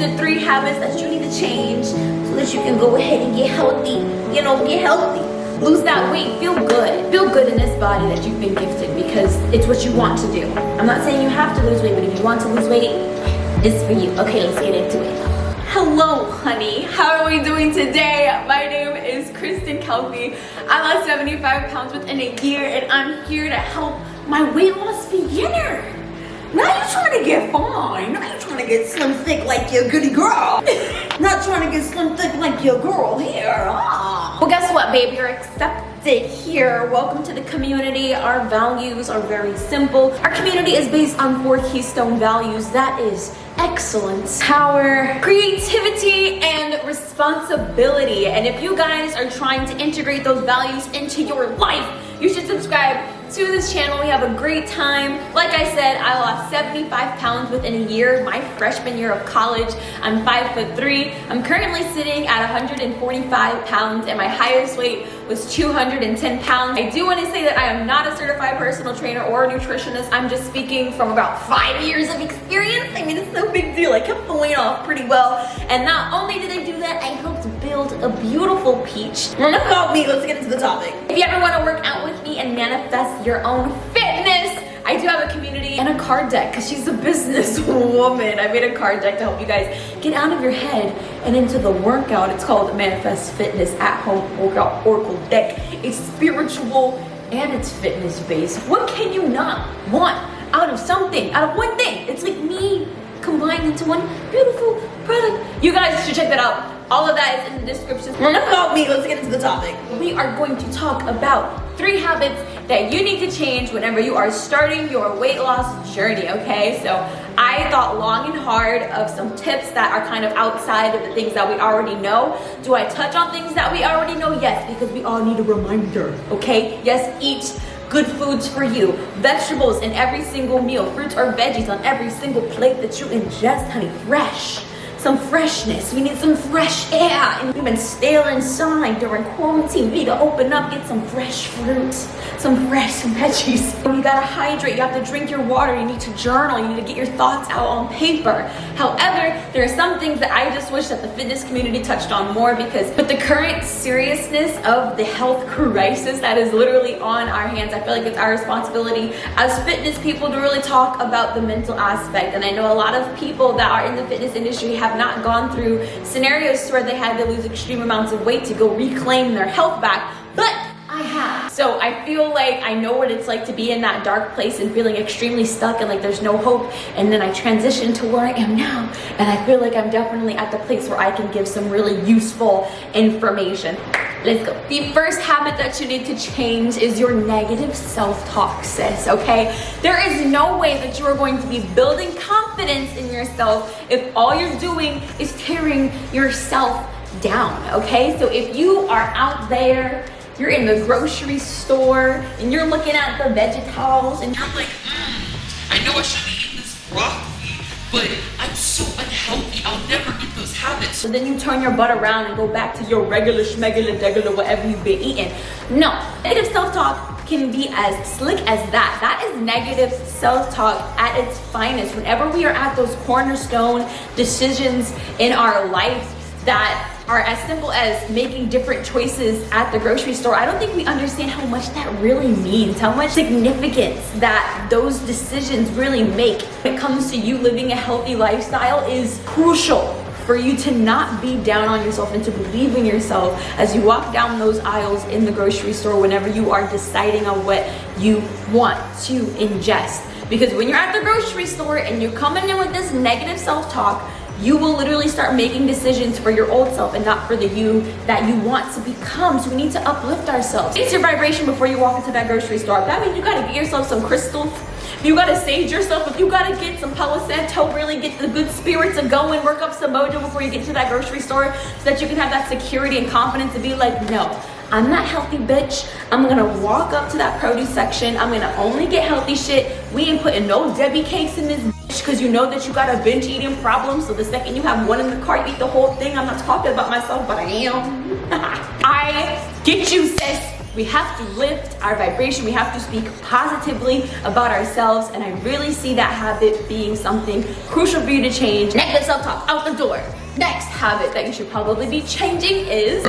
the 3 habits that you need to change so that you can go ahead and get healthy. You know, get healthy. Lose that weight, feel good. Feel good in this body that you've been gifted because it's what you want to do. I'm not saying you have to lose weight, but if you want to lose weight, it's for you. Okay, let's get into it. Hello, honey. How are we doing today? My name is Kristen Kelpie. I lost 75 pounds within a year, and I'm here to help my weight loss beginner. Now you're trying to get fine. Now you're trying to get slim thick like your goody girl. Not trying to get slim thick like your girl here. Well, guess what, babe? You're accepted here. Welcome to the community. Our values are very simple. Our community is based on 4 keystone values. That is excellence, power, creativity, and responsibility. And if you guys are trying to integrate those values into your life, you should subscribe to this channel. We have a great time. Like I said, I lost 75 pounds within a year, my freshman year of college. I'm 5'3". I'm currently sitting at 145 pounds, and my highest weight was 210 pounds. I do want to say that I am not a certified personal trainer or a nutritionist. I'm just speaking from about 5 years of experience. I mean, it's no big deal. I kept the weight off pretty well. And not only did I do that, I helped build a beautiful peach. Enough about me, let's get into the topic. If you ever want to work out with me and manifest your own fitness, I do have a community and a card deck because she's a business woman. I made a card deck to help you guys get out of your head and into the workout. It's called Manifest Fitness at Home Workout Oracle Deck. It's spiritual and it's fitness based. What can you not want out of something, out of one thing? It's like me combined into one beautiful product. You guys should check that out. All of that is in the description. Enough about me, let's get into the topic. We are going to talk about 3 habits that you need to change whenever you are starting your weight loss journey, okay? So I thought long and hard of some tips that are kind of outside of the things that we already know. Do I touch on things that we already know? Yes, because we all need a reminder, okay? Yes, eat good foods for you. Vegetables in every single meal. Fruits or veggies on every single plate that you ingest, honey. Fresh. Some freshness. We need some fresh air. And we've been stale inside during quarantine. We need to open up, get some fresh fruits, some veggies. You gotta hydrate. You have to drink your water. You need to journal. You need to get your thoughts out on paper. However, there are some things that I just wish that the fitness community touched on more, because with the current seriousness of the health crisis that is literally on our hands, I feel like it's our responsibility as fitness people to really talk about the mental aspect. And I know a lot of people that are in the fitness industry have not gone through scenarios where they had to lose extreme amounts of weight to go reclaim their health back, but I have. So I feel like I know what it's like to be in that dark place and feeling extremely stuck and like there's no hope. And then I transitioned to where I am now, and I feel like I'm definitely at the place where I can give some really useful information. Let's go. The first habit that you need to change is your negative self-talk, sis, okay? There is no way that you are going to be building confidence in yourself if all you're doing is tearing yourself down, okay? So if you are out there, you're in the grocery store and you're looking at the vegetables and you're like, I know I shouldn't eat this broccoli, but I'm so unhealthy, I'll never get those habits. so then you turn your butt around and go back to your regular schmegular degular whatever you've been eating. No, negative self-talk can be as slick as that. That is negative self-talk at its finest. Whenever we are at those cornerstone decisions in our life that are as simple as making different choices at the grocery store, I don't think we understand how much that really means, how much significance that those decisions really make when it comes to you living a healthy lifestyle is crucial for you to not be down on yourself and to believe in yourself as you walk down those aisles in the grocery store whenever you are deciding on what you want to ingest. Because when you're at the grocery store and you're coming in with this negative self-talk, you will literally start making decisions for your old self and not for the you that you want to become. So we need to uplift ourselves. It's your vibration before you walk into that grocery store. That means you gotta get yourself some crystals. You gotta sage yourself. If you gotta get some Palo Santo, really get the good spirits a going, work up some mojo before you get to that grocery store so that you can have that security and confidence to be like, no, I'm not healthy, bitch. I'm gonna walk up to that produce section. I'm gonna only get healthy shit. We ain't putting no Debbie cakes in this bitch because you know that you got a binge eating problem. So the second you have one in the cart, you eat the whole thing. I'm not talking about myself, but I am. I get you, sis. We have to lift our vibration. We have to speak positively about ourselves. And I really see that habit being something crucial for you to change. Negative self-talk out the door. Next habit that you should probably be changing is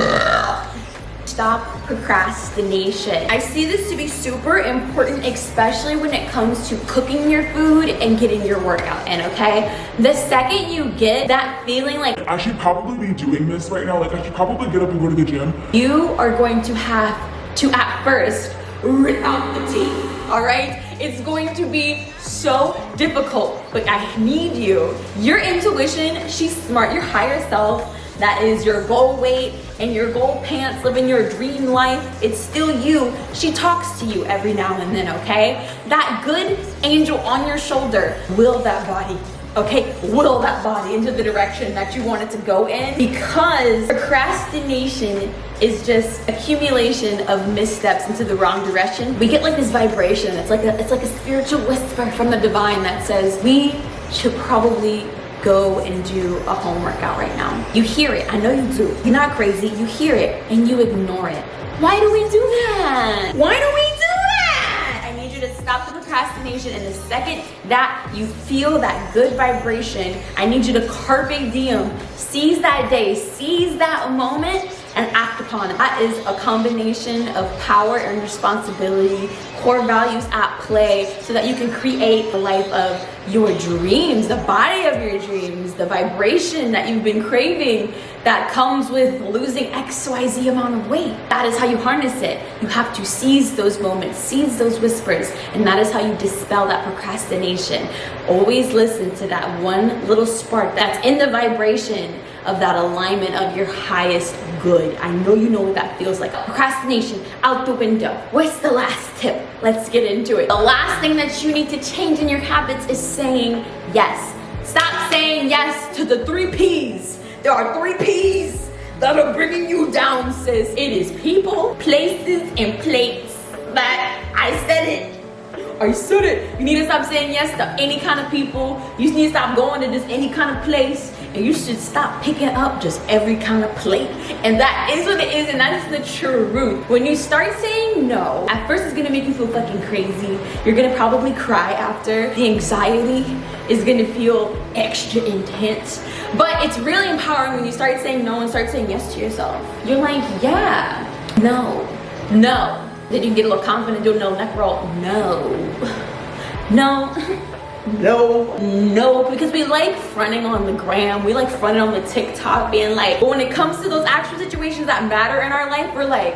stop procrastination. I see this to be super important, especially when it comes to cooking your food and getting your workout in, okay? The second you get that feeling like I should probably be doing this right now, like I should probably get up and go to the gym. you are going to have to at first rip out the teeth, all right? It's going to be so difficult, but I need you. Your intuition, she's smart, your higher self, that is your goal weight and your goal pants, living your dream life. It's still you. She talks to you every now and then, okay? That good angel on your shoulder, will that body, okay? Will that body into the direction that you want it to go in, because procrastination is just accumulation of missteps into the wrong direction. We get like this vibration. It's like a spiritual whisper from the divine that says we should probably go and do a home workout right now. You hear it, I know you do. You're not crazy, you hear it and you ignore it. Why do we do that? Why do we do that? I need you to stop the procrastination, and the second that you feel that good vibration, I need you to carpe diem, seize that day, seize that moment, and act upon it. That is a combination of power and responsibility, core values at play, so that you can create the life of your dreams, the body of your dreams, the vibration that you've been craving that comes with losing XYZ amount of weight. That is how you harness it. You have to seize those moments, seize those whispers, and that is how you dispel that procrastination. Always listen to that one little spark that's in the vibration of that alignment of your highest good. I know you know what that feels like. Procrastination out the window. What's the last tip? Let's get into it. The last thing that you need to change in your habits is saying yes. Stop saying yes to the 3 P's. There are 3 P's that are bringing you down, sis. It is people, places, and plates. But I said it. I said it. You need to stop saying yes to any kind of people. You need to stop going to just any kind of place. And you should stop picking up just every kind of plate. And that is what it is, and that is the truth. When you start saying no, at first it's gonna make you feel fucking crazy. You're gonna probably cry after. The anxiety is gonna feel extra intense. But it's really empowering when you start saying no and start saying yes to yourself. You're like, yeah, no, no. Then you get a little confident, do a little neck roll. No, no, no, no. Because we like fronting on the gram, we like fronting on the TikTok, being like, but when it comes to those actual situations that matter in our life, we're like,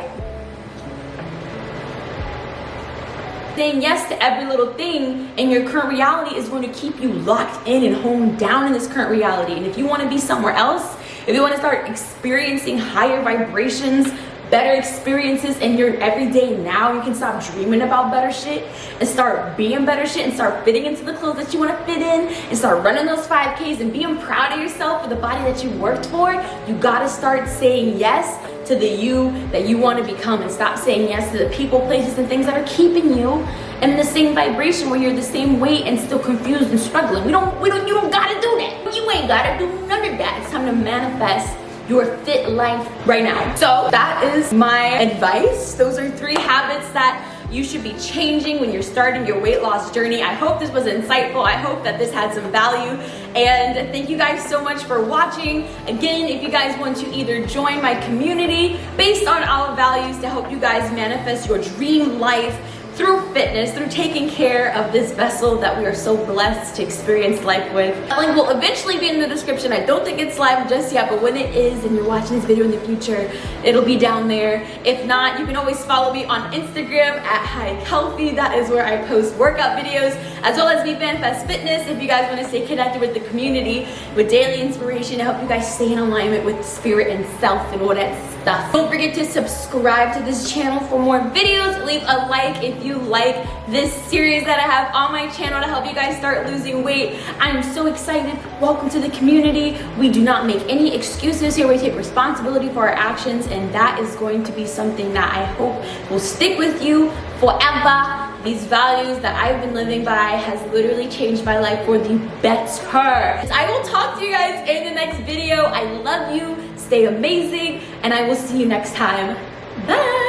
saying yes to every little thing in your current reality is going to keep you locked in and honed down in this current reality. And if you want to be somewhere else, if you want to start experiencing higher vibrations, better experiences in your everyday now, you can stop dreaming about better shit and start being better shit and start fitting into the clothes that you want to fit in and start running those 5Ks and being proud of yourself for the body that you worked for. You gotta start saying yes to the you that you want to become, and stop saying yes to the people, places, and things that are keeping you in the same vibration where you're the same weight and still confused and struggling. You don't gotta do that. You ain't gotta do none of that. It's time to manifest your fit life right now. So that is my advice. Those are 3 habits that you should be changing when you're starting your weight loss journey. I hope this was insightful. I hope that this had some value. And thank you guys so much for watching. Again, if you guys want to either join my community based on our values to help you guys manifest your dream life through fitness, through taking care of this vessel that we are so blessed to experience life with. The link will eventually be in the description. I don't think it's live just yet, but when it is and you're watching this video in the future, it'll be down there. If not, you can always follow me on Instagram at @healthy. That is where I post workout videos, as well as Manifest Fitness, if you guys want to stay connected with the community with daily inspiration to help you guys stay in alignment with spirit and self and all that stuff. Don't forget to subscribe to this channel for more videos. Leave a like if you like this series that I have on my channel to help you guys start losing weight. I'm so excited. Welcome to the community. We do not make any excuses here. We take responsibility for our actions, and that is going to be something that I hope will stick with you forever. These values that I've been living by has literally changed my life for the better. I will talk to you guys in the next video. I love you. Stay amazing, and I will see you next time. Bye.